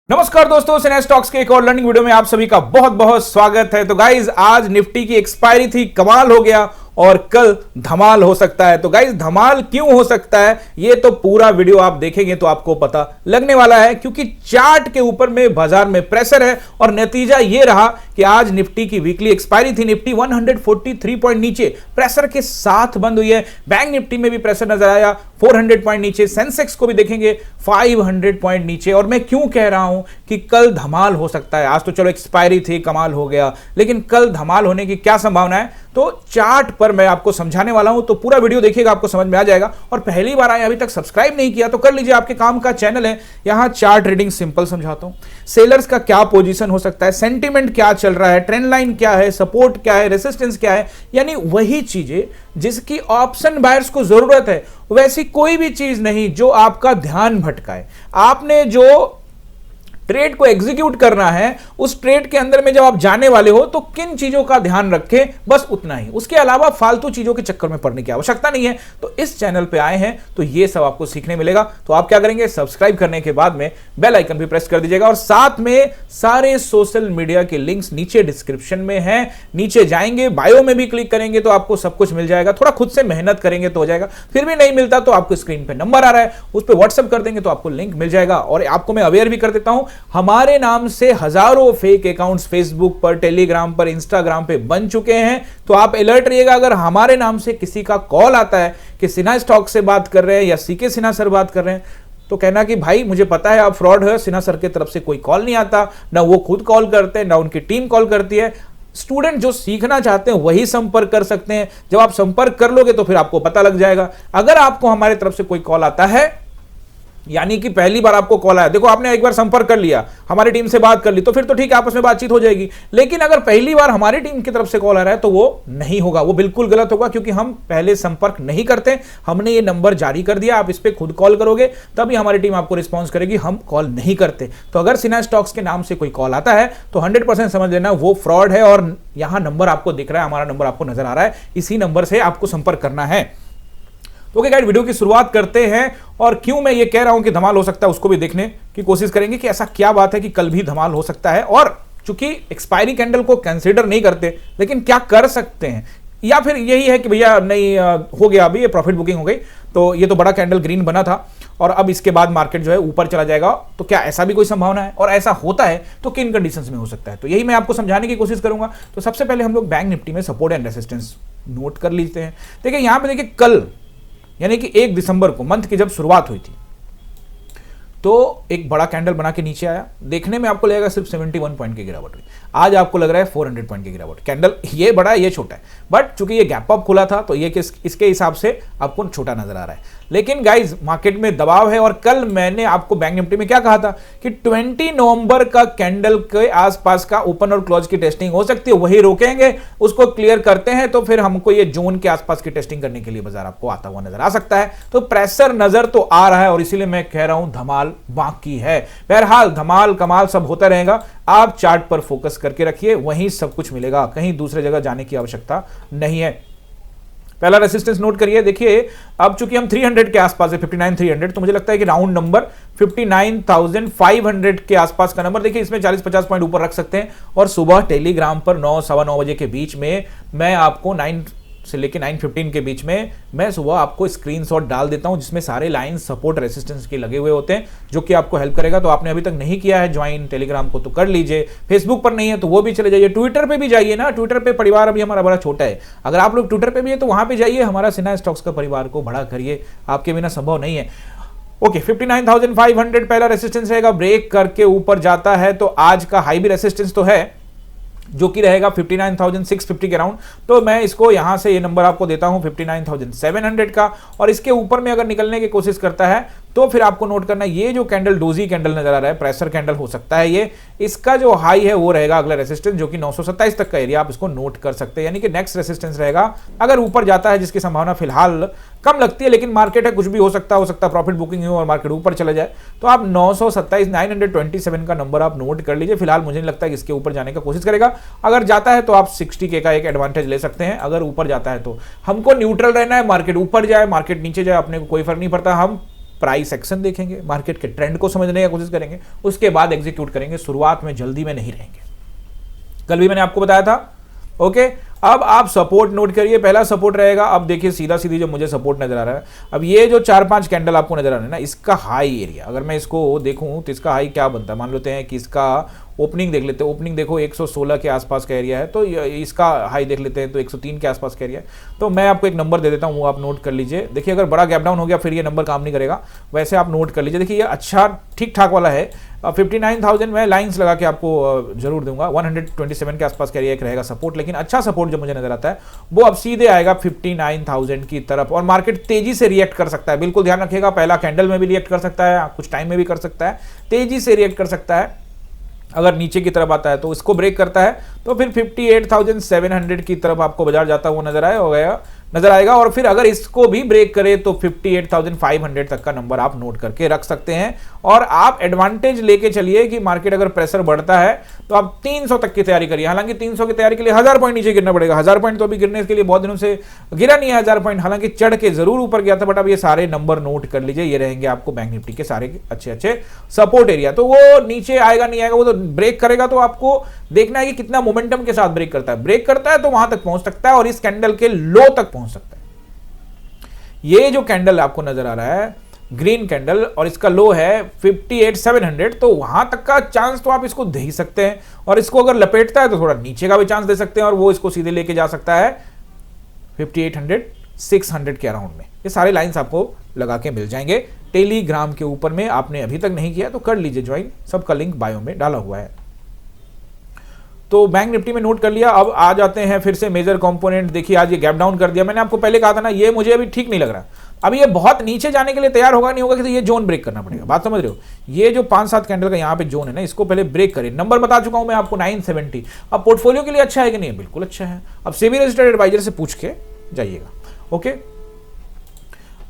नमस्कार दोस्तों, सिने स्टॉक्स के एक और लर्निंग वीडियो में आप सभी का बहुत बहुत स्वागत है। तो गाइज आज निफ्टी की एक्सपायरी थी, कमाल हो गया और कल धमाल हो सकता है। तो गाइज धमाल क्यों हो सकता है ये तो पूरा वीडियो आप देखेंगे तो आपको पता लगने वाला है, क्योंकि चार्ट के ऊपर में बाजार में प्रेशर है और नतीजा ये रहा कि आज निफ्टी की वीकली एक्सपायरी थी। निफ्टी 143 पॉइंट नीचे प्रेशर के साथ बंद हुई है। बैंक निफ्टी में भी प्रेशर नजर आया 400 पॉइंट नीचे। सेंसेक्स को भी देखेंगे 500 पॉइंट नीचे। और मैं क्यों कह रहा हूं कि कल धमाल हो सकता है। आज तो चलो एक्सपायरी थी, कमाल हो गया, लेकिन कल धमाल होने की क्या संभावना है तो चार्ट पर मैं आपको समझाने वाला हूं। तो पूरा वीडियो देखिएगा, आपको समझ में आ जाएगा। और पहली बार आए, अभी तक सब्सक्राइब नहीं किया तो कर लीजिए, आपके काम का चैनल है। यहां चार्ट रीडिंग सिंपल समझाता हूं। सेलर्स का क्या पोजीशन हो सकता है, सेंटीमेंट क्या चल रहा है, ट्रेंड लाइन क्या है, सपोर्ट क्या है, रेसिस्टेंस क्या है, यानी वही चीजें जिसकी ऑप्शन बायर्स को जरूरत है, वैसी कोई भी चीज नहीं जो आपका ध्यान भटकाए। आपने जो ट्रेड को एग्जीक्यूट करना है, उस ट्रेड के अंदर में जब आप जाने वाले हो तो किन चीजों का ध्यान रखें, बस उतना ही। उसके अलावा फालतू चीजों के चक्कर में पड़ने की आवश्यकता नहीं है। तो इस चैनल पे आए हैं तो ये सब आपको सीखने मिलेगा। तो आप क्या करेंगे, सब्सक्राइब करने के बाद में बेल आइकन भी प्रेस कर दीजिएगा और साथ में सारे सोशल मीडिया के लिंक्स नीचे डिस्क्रिप्शन में है, नीचे जाएंगे, बायो में भी क्लिक करेंगे तो आपको सब कुछ मिल जाएगा। थोड़ा खुद से मेहनत करेंगे तो हो जाएगा, फिर भी नहीं मिलता तो आपको स्क्रीन पे नंबर आ रहा है, उस पर व्हाट्सएप कर देंगे तो आपको लिंक मिल जाएगा। और आपको मैं अवेयर भी कर देता हूं, हमारे नाम से हजारों फेक अकाउंट्स फेसबुक पर, टेलीग्राम पर, इंस्टाग्राम पे बन चुके हैं। तो आप अलर्ट रहिएगा, अगर हमारे नाम से किसी का कॉल आता है कि सिन्हा स्टॉक से बात कर रहे हैं या सीके सिन्हा सर बात कर रहे हैं, तो कहना कि भाई मुझे पता है आप फ्रॉड है, सिन्हा सर की तरफ से कोई कॉल नहीं आता, ना वो खुद कॉल करते हैं ना उनकी टीम कॉल करती है। स्टूडेंट जो सीखना चाहते हैं वही संपर्क कर सकते हैं। जब आप संपर्क कर लोगे तो फिर आपको पता लग जाएगा। अगर आपको हमारे तरफ से कोई कॉल आता है, यानी कि पहली बार आपको कॉल आया, देखो आपने एक बार संपर्क कर लिया, हमारी टीम से बात कर ली, तो फिर तो ठीक है, आपस में बातचीत हो जाएगी। लेकिन अगर पहली बार हमारी टीम की तरफ से कॉल आ रहा है तो वो नहीं होगा, वो बिल्कुल गलत होगा, क्योंकि हम पहले संपर्क नहीं करते। हमने ये नंबर जारी कर दिया, आप इस पर खुद कॉल करोगे तभी हमारी टीम आपको रिस्पॉन्स करेगी, हम कॉल नहीं करते। तो अगर सिन्हा स्टॉक्स के नाम से कोई कॉल आता है तो 100% समझ लेना वो फ्रॉड है। और यहां नंबर आपको दिख रहा है, हमारा नंबर आपको नजर आ रहा है, इसी नंबर से आपको संपर्क करना है। तो ओके गाइड, वीडियो की शुरुआत करते हैं। और क्यों मैं ये कह रहा हूं कि धमाल हो सकता है उसको भी देखने की कोशिश करेंगे कि ऐसा क्या बात है कि कल भी धमाल हो सकता है। और चूंकि एक्सपायरी कैंडल को कंसीडर नहीं करते, लेकिन क्या कर सकते हैं, या फिर यही है कि भैया नहीं हो गया, अभी ये प्रॉफिट बुकिंग हो गई, तो ये तो बड़ा कैंडल ग्रीन बना था और अब इसके बाद मार्केट जो है ऊपर चला जाएगा, तो क्या ऐसा भी कोई संभावना है? और ऐसा होता है तो किन कंडीशंस में हो सकता है, तो यही मैं आपको समझाने की कोशिश करूंगा। तो सबसे पहले हम लोग बैंक निफ्टी में सपोर्ट एंड रेसिस्टेंस नोट कर लेते हैं। देखिए यहां पर, देखिए कल यानी कि 1 दिसंबर को मंथ की जब शुरुआत हुई थी तो एक बड़ा कैंडल बना के नीचे आया। देखने में आपको लगेगा सिर्फ 71 पॉइंट की गिरावट हुई, आज आपको लग रहा है 400 पॉइंट की गिरावट। कैंडल ये बड़ा है ये छोटा है, बट चूंकि ये गैप अप खुला था तो ये इसके हिसाब से आपको छोटा नजर आ रहा है। लेकिन गाइज मार्केट में दबाव है। और कल मैंने आपको बैंक निफ्टी में क्या कहा था कि 20 नवंबर का कैंडल के आसपास का ओपन और क्लोज की टेस्टिंग हो सकती है, वही रोकेंगे, उसको क्लियर करते हैं तो फिर हमको ये जोन के आसपास की टेस्टिंग करने के लिए बाजार आपको आता हुआ नजर आ सकता है। तो प्रेशर नजर तो आ रहा है और इसीलिए मैं कह रहा हूं धमाल बाकी है। बहरहाल धमाल कमाल सब होता रहेगा, आप चार्ट पर फोकस करके रखिए, वहीं सब कुछ मिलेगा, कहीं दूसरे जगह जाने की आवश्यकता नहीं है। पहला रेसिस्टेंस नोट करिए। देखिए अब चूंकि हम 300 के आसपास है, 59,300, तो मुझे लगता है कि राउंड नंबर 59,500 के आसपास का नंबर, देखिए इसमें 40-50 पॉइंट ऊपर रख सकते हैं। और सुबह टेलीग्राम पर 9 सवा 9 बजे के बीच में मैं आपको 9 से लेके 9:15 के बीच में मैं सुबह आपको स्क्रीनशॉट डाल देता हूं, जिसमें सारे लाइन सपोर्ट रेसिस्टेंस के लगे हुए होते हैं, जो कि आपको हेल्प करेगा। तो आपने अभी तक नहीं किया है ज्वाइन टेलीग्राम को तो कर लीजिए, फेसबुक पर नहीं है तो वो भी चले जाइए, ट्विटर पे भी जाइए ना, ट्विटर पे परिवार अभी हमारा बड़ा छोटा है, अगर आप लोग ट्विटर पे भी है तो वहां पे जाइए, हमारा सिन्हा स्टॉक्स का परिवार को बड़ा करिए, आपके बिना संभव नहीं है। ओके 59,500 पहला रेसिस्टेंस रहेगा, ब्रेक करके ऊपर जाता है तो आज का हाई भी रेसिस्टेंस तो है, जो कि रहेगा 59,650 के राउंड। तो मैं इसको यहां से ये नंबर आपको देता हूं 59,700 का। और इसके ऊपर में अगर निकलने की कोशिश करता है तो फिर आपको नोट करना, ये जो कैंडल डोजी कैंडल नजर आ रहा है, प्रेशर कैंडल हो सकता है ये, इसका जो हाई है वो रहेगा अगला रेसिस्टेंस, जो कि 927 तक का एरिया, आप इसको नोट कर सकते हैं। यानी कि नेक्स्ट रेसिस्टेंस रहेगा अगर ऊपर जाता है, जिसकी संभावना फिलहाल कम लगती है, लेकिन मार्केट है, कुछ भी हो सकता है प्रॉफिट बुकिंग हो और मार्केट ऊपर चला जाए, तो आप 927 का नंबर आप नोट कर लीजिए। फिलहाल मुझे नहीं लगता कि इसके ऊपर जाने का कोशिश करेगा, अगर जाता है तो आप 60K का एक एडवांटेज ले सकते हैं। अगर ऊपर जाता है तो हमको न्यूट्रल रहना है, मार्केट ऊपर जाए मार्केट नीचे जाए अपने को कोई फर्क नहीं पड़ता, हम प्राइस एक्शन देखेंगे, मार्केट के ट्रेंड को समझने की कोशिश करेंगे, उसके बाद एग्जीक्यूट करेंगे। शुरुआत में जल्दी में नहीं रहेंगे, कल भी मैंने आपको बताया था। ओके, अब आप सपोर्ट नोट करिए। पहला सपोर्ट रहेगा, अब देखिए सीधा सीधी जो मुझे सपोर्ट नजर आ रहा है, अब ये जो 4-5 कैंडल आपको नजर आ रहा है ना, इसका हाई एरिया अगर मैं इसको देखूं तो इसका हाई क्या बनता है, मान लेते हैं कि इसका ओपनिंग देख लेते हैं। ओपनिंग देखो 116 के आसपास का एरिया है, तो इसका हाई देख लेते हैं तो 103 के आसपास का एरिया है। तो मैं आपको एक नंबर दे देता हूं, वो आप नोट कर लीजिए। देखिए अगर बड़ा गैप डाउन हो गया फिर ये नंबर काम नहीं करेगा, वैसे आप नोट कर लीजिए। देखिए ये अच्छा ठीक ठाक वाला है। 59,000 मैं लाइंस लगा के आपको जरूर दूंगा। 127 के आसपास का एरिया एक रहेगा सपोर्ट, लेकिन अच्छा सपोर्ट जो मुझे नजर आता है वो अब सीधे आएगा 59,000 की तरफ, और मार्केट तेजी से रिएक्ट कर सकता है। बिल्कुल ध्यान रखिएगा, पहला कैंडल में भी रिएक्ट कर सकता है, कुछ टाइम में भी कर सकता है, तेजी से रिएक्ट कर सकता है। अगर नीचे की तरफ आता है तो इसको ब्रेक करता है तो फिर 58,700 की तरफ आपको बाजार जाता हुआ नजर आएगा, और फिर अगर इसको भी ब्रेक करे तो 58,500 तक का नंबर आप नोट करके रख सकते हैं। और आप एडवांटेज लेके चलिए कि मार्केट अगर प्रेशर बढ़ता है तो आप 300 तक की तैयारी करिए। हालांकि 300 की तैयारी के लिए 1000 पॉइंट नीचे गिरना पड़ेगा। 1000 पॉइंट तो अभी गिरने के लिए बहुत दिनों से गिरा नहीं है 1000 पॉइंट, हालांकि चढ़ के जरूर ऊपर गया था, बट अब ये सारे नंबर नोट कर लीजिए, ये रहेंगे आपको बैंक निफ्टी के सारे अच्छे सपोर्ट एरिया। तो वो नीचे आएगा नहीं आएगा, वो तो ब्रेक करेगा, तो आपको देखना है कि कितना मोमेंटम के साथ ब्रेक करता है। ब्रेक करता है तो वहां तक पहुंच सकता है और इस कैंडल के लो तक पहुंच सकता है। ये जो कैंडल आपको नजर आ रहा है ग्रीन कैंडल, और इसका लो है 58,700, तो वहां तक का चांस तो आप इसको दे ही सकते हैं। और इसको अगर लपेटता है तो थोड़ा नीचे का भी चांस दे सकते हैं, और वो इसको सीधे लेके जा सकता है 5800 600 के अराउंड में। ये सारे लाइंस आपको लगा के मिल जाएंगे टेलीग्राम के ऊपर में। आपने अभी तक नहीं किया तो कर लीजिए ज्वाइन, सबका लिंक बायो में डाला हुआ है। तो बैंक निफ्टी में नोट कर लिया। अब आ जाते हैं फिर से मेजर कंपोनेंट। देखिए आज ये गैप डाउन कर दिया, मैंने आपको पहले कहा था ना, ये मुझे अभी ठीक नहीं लग रहा। अभी ये बहुत नीचे जाने के लिए तैयार होगा नहीं होगा कि तो ये जोन ब्रेक करना पड़ेगा। बात समझ रहे हो? ये जो 5-7 कैंडल का यहाँ पे जोन है ना, इसको पहले ब्रेक करें। नंबर बता चुका हूं मैं आपको 970। अब पोर्टफोलियो के लिए अच्छा है कि नहीं? बिल्कुल अच्छा है। अब सेबी रजिस्टर्ड एडवाइजर से पूछ के जाइएगा। ओके,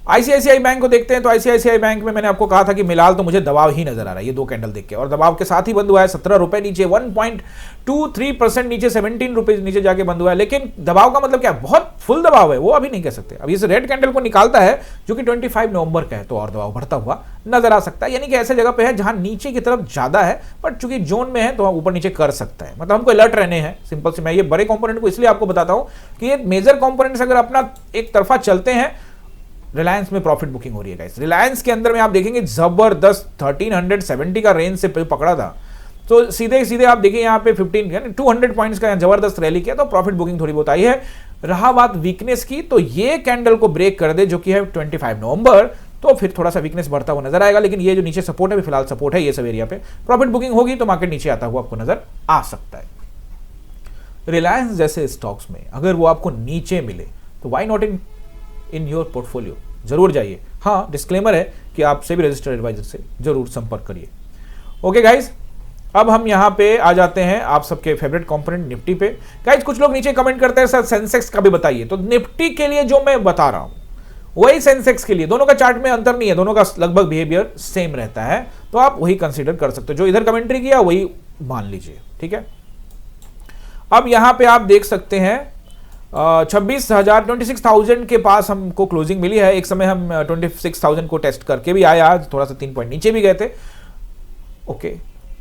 आईसीआईसीआई बैंक को देखते हैं। तो आईसीआईसीआई बैंक में मैंने आपको कहा था कि मिलाल तो मुझे दबाव ही नजर आ रहा है, ये दो कैंडल देख के, और दबाव के साथ ही बंद हुआ है। 17 रुपए नीचे, 1.23% नीचे, 17 रुपीज नीचे जाके बंद हुआ है। लेकिन दबाव का मतलब क्या? बहुत फुल दबाव है वो अभी नहीं कह सकते। अब इस रेड कैंडल को निकालता है जो कि 25 नवंबर का है, तो और दबाव बढ़ता हुआ नजर आ सकता है। यानी कि ऐसे जगह पे है जहां नीचे की तरफ ज्यादा है, बट चूंकि जोन में है तो ऊपर नीचे कर सकता है। मतलब हमको अलर्ट रहने हैं, सिंपल से। मैं ये बड़े कंपोनेंट को इसलिए आपको बताता हूं कि ये मेजर कंपोनेंट्स अगर अपना एक तरफा चलते हैं, रिलायंस में प्रॉफिट बुकिंग हो रही है गाइस। रिलायंस के अंदर में आप देखेंगे जबरदस्त 1370 का रेंज से पकड़ा था, तो सीधे सीधे आप देखिए यहाँ पे 200 पॉइंट्स का जबरदस्त रैली किया, तो प्रॉफिट बुकिंग थोड़ी बहुत आई है। रहा बात वीकनेस की, तो ये कैंडल को ब्रेक कर दे जो कि है 25 नवंबर, तो फिर थोड़ा सा वीकनेस बढ़ता हुआ नजर आएगा। लेकिन ये जो नीचे सपोर्ट है, फिलहाल सपोर्ट है, ये सब एरिया पे प्रॉफिट बुकिंग होगी तो मार्केट नीचे आता हुआ आपको नजर आ सकता है। रिलायंस जैसे स्टॉक्स में अगर वो आपको नीचे मिले तो why not in your portfolio, जरूर जाइए। हाँ, डिस्क्लेमर है कि आप सेबी रजिस्टर्ड एडवाइजर से जरूर संपर्क करिए। ओके गाइज, अब हम यहां पे आ जाते हैं आप सबके फेवरेट कंपोनेंट निफ्टी पे। गाइज कुछ लोग नीचे कमेंट करते हैं सर सेंसेक्स का भी बताइए, तो निफ्टी के लिए जो मैं बता रहा हूं वही सेंसेक्स के लिए, दोनों का चार्ट में अंतर नहीं है, दोनों का लगभग बिहेवियर सेम रहता है, तो आप वही कंसीडर कर सकते हो। जो इधर कमेंट्री किया वही मान लीजिए, ठीक है। अब यहां पे आप देख सकते हैं 26,000 के पास हमको क्लोजिंग मिली है। एक समय हम 26,000 को टेस्ट करके भी आए, आज थोड़ा सा 3 पॉइंट नीचे भी गए थे। ओके,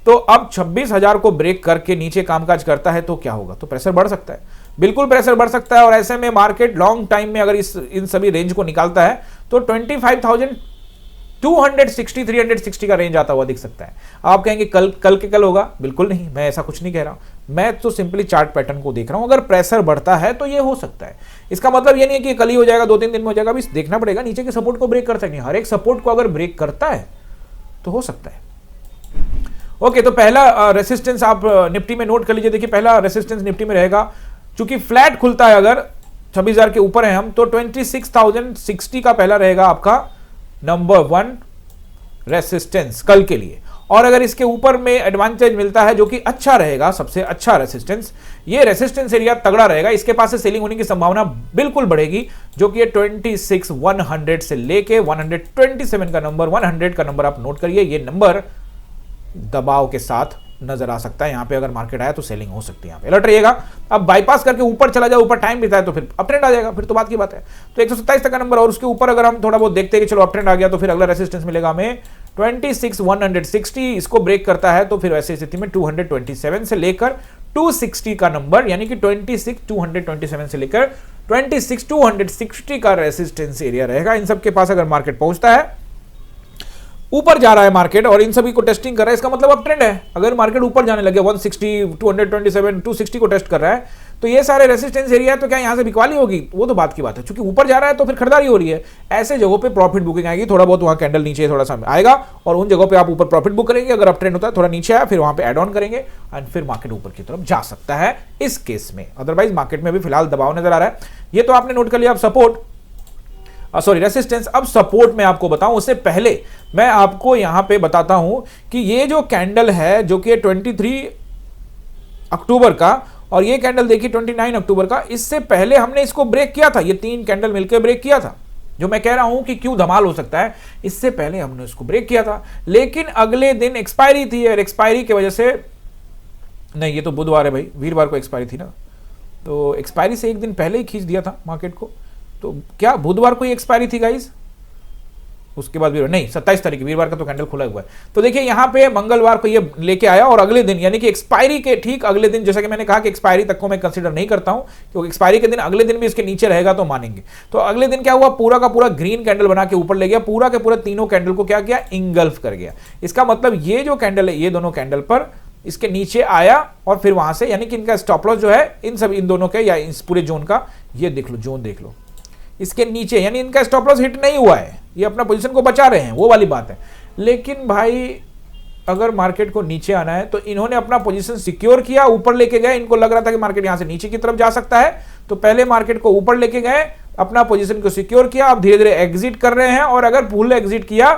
तो अब 26,000 को ब्रेक करके नीचे कामकाज करता है तो क्या होगा? तो प्रेशर बढ़ सकता है, बिल्कुल प्रेशर बढ़ सकता है। और ऐसे में मार्केट लॉन्ग टाइम में अगर इन सभी रेंज को निकालता है तो 25,260 360 का रेंज आता हुआ दिख सकता है। आप कहेंगे कल के कल होगा? बिल्कुल नहीं, मैं ऐसा कुछ नहीं कह रहा हूं, मैं तो सिंपली चार्ट पैटर्न को देख रहा हूं। अगर प्रेशर बढ़ता है तो ये हो सकता है, इसका मतलब ये नहीं है कि कल ही हो जाएगा, 2-3 दिन में हो जाएगा। अभी देखना पड़ेगा नीचे के सपोर्ट को ब्रेक कर सकते हैं। हर एक सपोर्ट को अगर ब्रेक करता है तो हो सकता है। ओके, तो पहला रेसिस्टेंस आप निफ्टी में नोट कर लीजिए। देखिए पहला रेसिस्टेंस निफ्टी में रहेगा, चूंकि फ्लैट खुलता है अगर 26,000 के ऊपर है हम, तो 26,060 का पहला रहेगा आपका नंबर 1 रेसिस्टेंस कल के लिए। और अगर इसके ऊपर में एडवांटेज मिलता है जो कि अच्छा रहेगा, सबसे अच्छा रेसिस्टेंस, ये रेसिस्टेंस एरिया तगड़ा रहेगा, इसके पास से सेलिंग होने की संभावना बिल्कुल बढ़ेगी, जो कि 26,100 से लेके 127 का नंबर, 100 का नंबर आप नोट करिए। ये नंबर दबाव के साथ नजर आ सकता है। यहाँ पे अगर मार्केट आया तो सेलिंग हो सकती है, यहाँ पे अलर्ट रहिएगा। अब बाईपास करके ऊपर चला जाए, ऊपर टाइम बिताए तो फिर अप ट्रेंड आ जाएगा, फिर तो बात की बात है। तो 127 तक का नंबर और उसके ऊपर अगर हम थोड़ा बहुत देखते हैं कि चलो अप ट्रेंड आ गया, तो फिर अगला रेजिस्टेंस मिलेगा हमें 26,160। इसको ब्रेक करता है तो फिर ऐसी स्थिति में 227 से लेकर 260 का नंबर, यानी कि 26,227 से लेकर 26,260 का रेजिस्टेंस एरिया रहेगा। इन सब के पास अगर मार्केट पहुंचता है, ऊपर जा रहा है मार्केट और इन सभी को टेस्टिंग कर रहा है, इसका मतलब अप ट्रेंड है। अगर मार्केट ऊपर जाने लगे 160, 227, 260 को टेस्ट कर रहा है, तो ये सारे रेजिस्टेंस एरिया है, तो क्या यहां से बिकवाली होगी? वो तो बात की बात है। क्योंकि ऊपर जा रहा है तो फिर खरीदारी हो रही है, ऐसे जगहों पे प्रॉफिट बुकिंग आएगी। थोड़ा बहुत वहां कैंडल नीचे थोड़ा सा आएगा और उन जगहों पे आप ऊपर प्रॉफिट बुक करेंगे। अगर अप ट्रेंड होता है, थोड़ा नीचे आया, फिर वहां पे एड ऑन करेंगे एंड फिर मार्केट ऊपर की तरफ जा सकता है इस केस में। अदरवाइज मार्केट में भी फिलहाल दबाव नजर आ रहा है। ये तो आपने नोट कर लिया। अब सपोर्ट, सॉरी रेसिस्टेंस। अब सपोर्ट में आपको बताऊं उससे पहले मैं आपको यहां पे बताता हूं कि ये जो कैंडल है जो कि 23 अक्टूबर का और ये कैंडल देखिए 29 अक्टूबर का, इससे पहले हमने इसको ब्रेक किया था। ये तीन कैंडल मिलकर ब्रेक किया था। जो मैं कह रहा हूं कि क्यों धमाल हो सकता है, इससे पहले हमने इसको ब्रेक किया था, लेकिन अगले दिन एक्सपायरी थी और एक्सपायरी की वजह से, नहीं ये तो बुधवार है भाई, वीरवार को एक्सपायरी थी ना, तो एक्सपायरी से एक दिन पहले ही खींच दिया था मार्केट को। तो क्या बुधवार को ही एक्सपायरी थी गाइस? उसके बाद नहीं, 27 तारीख वीरवार का तो कैंडल खुला हुआ है। तो देखिए यहां पे मंगलवार को ये लेके आया और अगले दिन यानी कि एक्सपायरी के ठीक अगले दिन, जैसा कि मैंने कहा कि एक्सपायरी तक को मैं कंसीडर नहीं करता हूं, क्योंकि एक्सपायरी के दिन अगले दिन भी इसके नीचे रहेगा तो मानेंगे। तो अगले दिन क्या हुआ, पूरा का पूरा ग्रीन कैंडल बना के ऊपर ले गया, पूरा के पूरा तीनों कैंडल को क्या किया, इंगल्फ कर गया। इसका मतलब ये जो कैंडल है, ये दोनों कैंडल पर इसके नीचे आया और फिर वहां से, यानी कि इनका स्टॉप लॉस जो है इन दोनों के या इस पूरे जोन का, ये देख लो जोन देख लो, इसके नीचे, यानी इनका स्टॉप लॉस हिट नहीं हुआ है, ये अपना पोजीशन को बचा रहे हैं, वो वाली बात है। लेकिन भाई अगर मार्केट को नीचे आना है तो इन्होंने अपना पोजीशन सिक्योर किया, ऊपर लेके गए। इनको लग रहा था कि मार्केट यहां से नीचे की तरफ जा सकता है, तो पहले मार्केट को ऊपर लेके गए, अपना पोजीशन को सिक्योर किया। अब धीरे धीरे एग्जिट कर रहे हैं और अगर फुल एग्जिट किया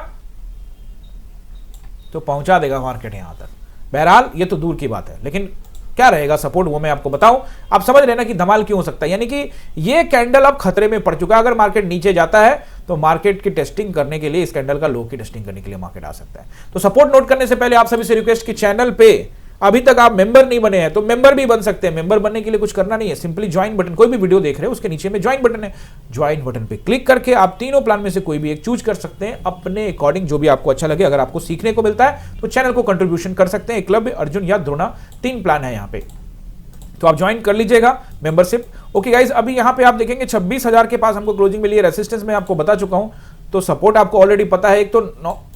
तो पहुंचा देगा मार्केट यहां तक। बहरहाल ये तो दूर की बात है, लेकिन क्या रहेगा सपोर्ट वो मैं आपको बताऊं। आप समझ लेना कि धमाल क्यों हो सकता है, यानी कि ये कैंडल अब खतरे में पड़ चुका है। अगर मार्केट नीचे जाता है तो मार्केट की टेस्टिंग करने के लिए, इस कैंडल का लो की टेस्टिंग करने के लिए मार्केट आ सकता है। तो सपोर्ट नोट करने से पहले आप सभी से रिक्वेस्ट कि चैनल पे अभी तक आप मेंबर नहीं बने हैं तो मेंबर भी बन सकते हैं। मेंबर बनने के लिए कुछ करना नहीं है, सिंपली ज्वाइन बटन, कोई भी वीडियो देख रहे हैं उसके नीचे में ज्वाइन बटन है, ज्वाइन बटन पे क्लिक करके आप तीनों प्लान में से कोई भी एक चूज कर सकते हैं अपने अकॉर्डिंग, जो भी आपको अच्छा लगे। अगर आपको सीखने को मिलता है तो चैनल को कंट्रीब्यूशन कर सकते हैं। एकलव्य, अर्जुन या द्रोणा, 3 प्लान है यहाँ पे, तो आप ज्वाइन कर लीजिएगा मेंबरशिप। ओके गाइज, अभी यहां पे आप देखेंगे 26,000 के पास हमको क्लोजिंग मिली है। रेसिस्टेंस में आपको बता चुका हूं, तो सपोर्ट आपको ऑलरेडी पता है। एक तो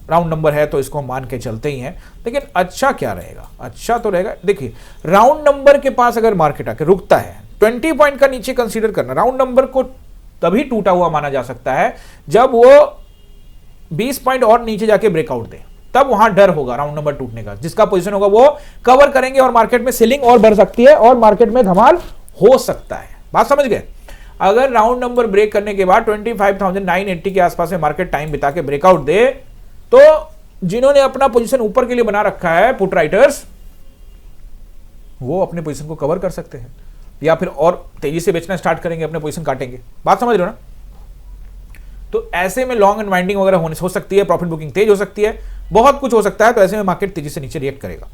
राउंड नंबर है तो इसको हम मान के चलते ही हैं, लेकिन अच्छा क्या रहेगा, अच्छा तो रहेगा। देखिए राउंड नंबर के पास अगर मार्केट आके रुकता है 20 पॉइंट का नीचे कंसीडर करना, राउंड नंबर को तभी टूटा हुआ माना जा सकता है जब वो 20 पॉइंट और नीचे जाके ब्रेकआउट दे, तब वहां डर होगा राउंड नंबर टूटने का। जिसका पोजीशन होगा वो कवर करेंगे और मार्केट में सेलिंग और बढ़ सकती है और मार्केट में धमाल हो सकता है। बात समझ गए? अगर राउंड नंबर ब्रेक करने के बाद 25,980 के आसपास में मार्केट टाइम बिता के ब्रेकआउट दे, तो जिन्होंने अपना पोजीशन ऊपर के लिए बना रखा है, पुट राइटर्स, वो अपने पोजीशन को कवर कर सकते हैं या फिर और तेजी से बेचना स्टार्ट करेंगे, अपने पोजीशन काटेंगे। बात समझ रहे हो ना? तो ऐसे में लॉन्ग अनवाइंडिंग वगैरह होने हो सकती है, प्रॉफिट बुकिंग तेज हो सकती है, बहुत कुछ हो सकता है। तो ऐसे में मार्केट तेजी से नीचे रिएक्ट करेगा।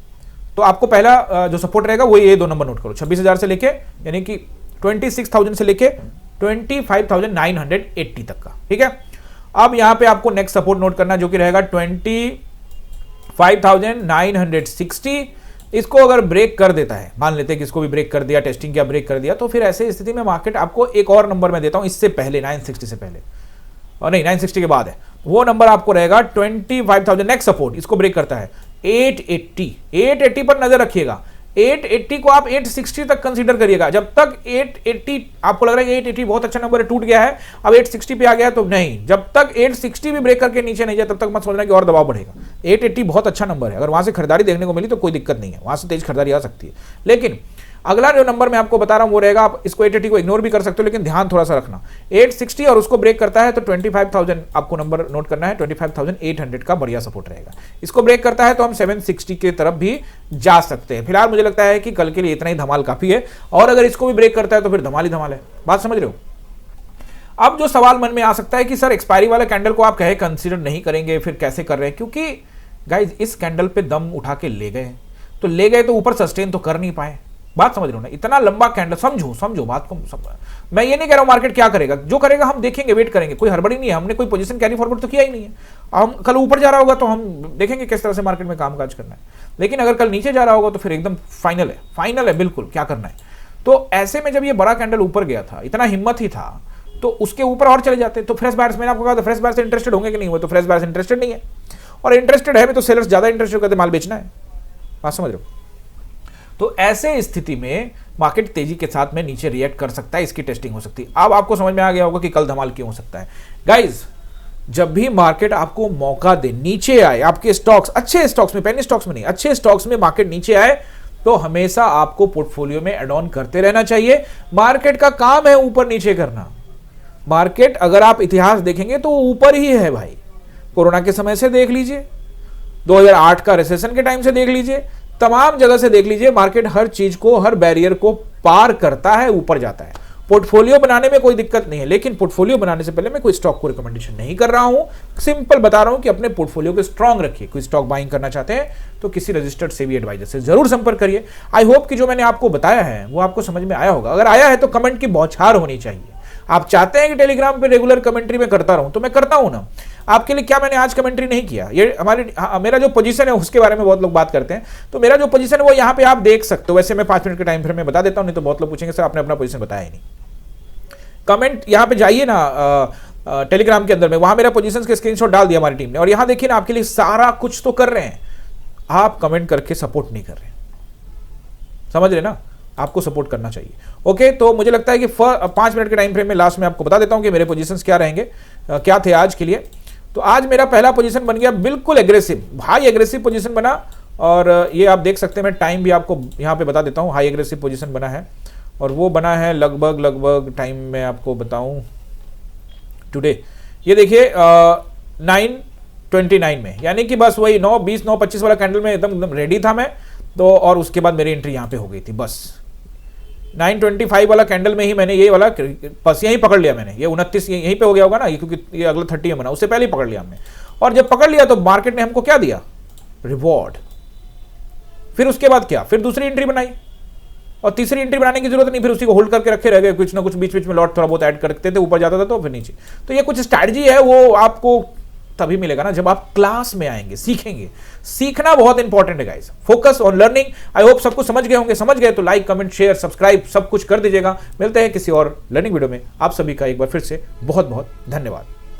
तो आपको पहला जो सपोर्ट रहेगा वो ये 2 नंबर नोट करो, 26,000 से लेके, यानी कि 26,000 से लेके 25,980 तक का, ठीक है। अब यहां पे आपको नेक्स्ट सपोर्ट नोट करना जो कि रहेगा 25,960। इसको अगर ब्रेक कर देता है, मान लेते हैं कि इसको भी ब्रेक कर दिया, टेस्टिंग किया, ब्रेक कर दिया, तो फिर ऐसे स्थिति में मार्केट आपको एक और नंबर मैं देता हूं इससे पहले, 960 से पहले, और नहीं 960 के बाद है, वो नंबर आपको रहेगा 25,000। नेक्स्ट सपोर्ट इसको ब्रेक करता है 880 पर नजर रखिएगा। 880 को आप 860 तक कंसीडर करिएगा। जब तक 880 आपको लग रहा है कि 880 बहुत अच्छा नंबर है, टूट गया है, अब 860 पे आ गया, तो नहीं, जब तक 860 भी ब्रेक करके नीचे नहीं जाए तब तक मत सोचना कि और दबाव बढ़ेगा। 880 बहुत अच्छा नंबर है, अगर वहां से खरीदारी देखने को मिली तो कोई दिक्कत नहीं है, वहां से तेज खरीदारी आ सकती है। लेकिन अगला जो नंबर मैं आपको बता रहा हूं वो रहेगा, आप इसको 880 को इग्नोर भी कर सकते हो, लेकिन ध्यान थोड़ा सा रखना, 860 और उसको ब्रेक करता है तो 25,000 आपको नंबर नोट करना है, 25,800 का बढ़िया सपोर्ट रहेगा। इसको ब्रेक करता है तो हम 760 की तरफ भी जा सकते हैं। फिलहाल मुझे लगता है कि कल के लिए इतना ही धमाल काफी है, और अगर इसको भी ब्रेक करता है तो फिर धमाल ही धमाल है। बात समझ रहे हो? अब जो सवाल मन में आ सकता है कि सर एक्सपायरी वाले कैंडल को आप कहे कंसीडर नहीं करेंगे, फिर कैसे कर रहे हैं? क्योंकि गाइज इस कैंडल पे दम उठा के ले गए, तो ले गए तो ऊपर सस्टेन तो कर नहीं पाए। बात समझ रहे हो ना, इतना लंबा कैंडल, समझो बात को मैं ये नहीं कह रहा हूं मार्केट क्या करेगा, जो करेगा हम देखेंगे, वेट करेंगे, कोई हड़बड़ी नहीं है, हमने कोई पोजीशन कैरी फॉरवर्ड तो किया ही नहीं है। हम कल ऊपर जा रहा होगा तो हम देखेंगे किस तरह से मार्केट में कामकाज करना है, लेकिन अगर कल नीचे जा रहा होगा तो फिर एकदम फाइनल है बिल्कुल क्या करना है। तो ऐसे में जब ये बड़ा कैंडल ऊपर गया था, इतना हिम्मत ही था, तो उसके ऊपर और चले जाते तो फ्रेश बायर्स, मैंने आपको कहा था फ्रेश बायर्स इंटरेस्टेड होंगे कि नहीं हुए, तो फ्रेश बायर्स इंटरेस्टेड नहीं है, और इंटरेस्टेड है भी तो सेलर्स ज्यादा इंटरेस्टेड करते माल बेचना है। बात समझ रहे हो? तो ऐसे स्थिति में मार्केट तेजी के साथ में नीचे रिएक्ट कर सकता है, इसकी टेस्टिंग हो सकती है। अब आपको समझ में आ गया होगा कि कल धमाल क्यों हो सकता है। गाइज, जब भी मार्केट आपको मौका दे, नीचे आए, आपके स्टॉक्स, अच्छे स्टॉक्स में, पेनी स्टॉक्स में नहीं, अच्छे स्टॉक्स में मार्केट नीचे आए, तो हमेशा आपको पोर्टफोलियो में एड ऑन करते रहना चाहिए। मार्केट का काम है ऊपर नीचे करना। मार्केट अगर आप इतिहास देखेंगे तो ऊपर ही है भाई। कोरोना के समय से देख लीजिए, 2008 का रिसेशन के टाइम से देख लीजिए, तमाम जगह से देख लीजिए, मार्केट हर चीज को, हर बैरियर को पार करता है, ऊपर जाता है। पोर्टफोलियो बनाने में कोई दिक्कत नहीं है, लेकिन पोर्टफोलियो बनाने से पहले मैं कोई स्टॉक को रिकमेंडेशन नहीं कर रहा हूं, सिंपल बता रहा हूं कि अपने पोर्टफोलियो को स्ट्रांग रखिए। कोई स्टॉक बाइंग करना चाहते हैं तो किसी रजिस्टर्ड सेबी एडवाइजर से जरूर संपर्क करिए। आई होप कि जो मैंने आपको बताया है वो आपको समझ में आया होगा। अगर आया है तो कमेंट की बौछार होनी चाहिए। आप चाहते हैं कि टेलीग्राम पे रेगुलर कमेंट्री में करता रहूं, तो मैं करता हूं ना। आपके लिए क्या मैंने आज कमेंट्री नहीं किया, ये मेरा जो पोजीशन है उसके बारे में बहुत लोग बात करते हैं, तो मेरा जो पोजीशन है वो यहाँ पे आप देख सकते हो। वैसे मैं 5 मिनट के टाइम फ्रेम में बता देता हूं, नहीं तो बहुत लोग पूछेंगे सर आपने अपना पोजीशन बताया ही नहीं। कमेंट यहाँ पे जाइए ना टेलीग्राम के अंदर में, वहां मेरा पोजीशन के स्क्रीनशॉट डाल दिया हमारी टीम ने, और यहां देखिए ना आपके लिए सारा कुछ तो कर रहे हैं, आप कमेंट करके सपोर्ट नहीं कर रहे। समझ रहे ना, आपको सपोर्ट करना चाहिए। ओके, तो मुझे लगता है कि 5 मिनट के टाइम फ्रेम में लास्ट में आपको बता देता हूं कि मेरे पोजीशंस क्या रहेंगे, क्या थे आज के लिए। तो आज मेरा पहला पोजीशन बन गया बिल्कुल एग्रेसिव, हाई एग्रेसिव पोजीशन बना, और ये आप देख सकते हैं, मैं टाइम भी आपको यहाँ पे बता देता हूँ। हाई एग्रेसिव पोजीशन बना है, और वो बना है लगभग टाइम में आपको बताऊँ टुडे, ये देखिए 9:29 में, यानी कि बस वही 9:20 9:25 वाला कैंडल में एकदम रेडी था मैं तो, और उसके बाद मेरी एंट्री यहाँ पे हो गई थी। बस 9:25 वाला कैंडल में ही मैंने ये वाला बस यहीं पकड़ लिया मैंने, ये 29 यहीं पे हो गया होगा ना, ये क्योंकि ये अगला 30 में बना, उससे पहले ही पकड़ लिया हमने। और जब पकड़ लिया तो मार्केट ने हमको क्या दिया, रिवॉर्ड। फिर उसके बाद क्या, फिर दूसरी एंट्री बनाई, और तीसरी एंट्री बनाने की जरूरत नहीं, फिर उसी को होल्ड करके रखे रह गए, कुछ ना कुछ बीच बीच में लॉट थोड़ा बहुत ऐड करते थे, ऊपर जाता था तो फिर नीचे। तो ये कुछ स्ट्रैटेजी है, वो आपको तभी मिलेगा ना जब आप क्लास में आएंगे, सीखेंगे। सीखना बहुत इंपॉर्टेंट है guys, focus on learning. I hope सब कुछ समझ गए होंगे, समझ गए तो लाइक कमेंट शेयर सब्सक्राइब सब कुछ कर दीजिएगा। मिलते हैं किसी और लर्निंग वीडियो में, आप सभी का एक बार फिर से बहुत बहुत धन्यवाद।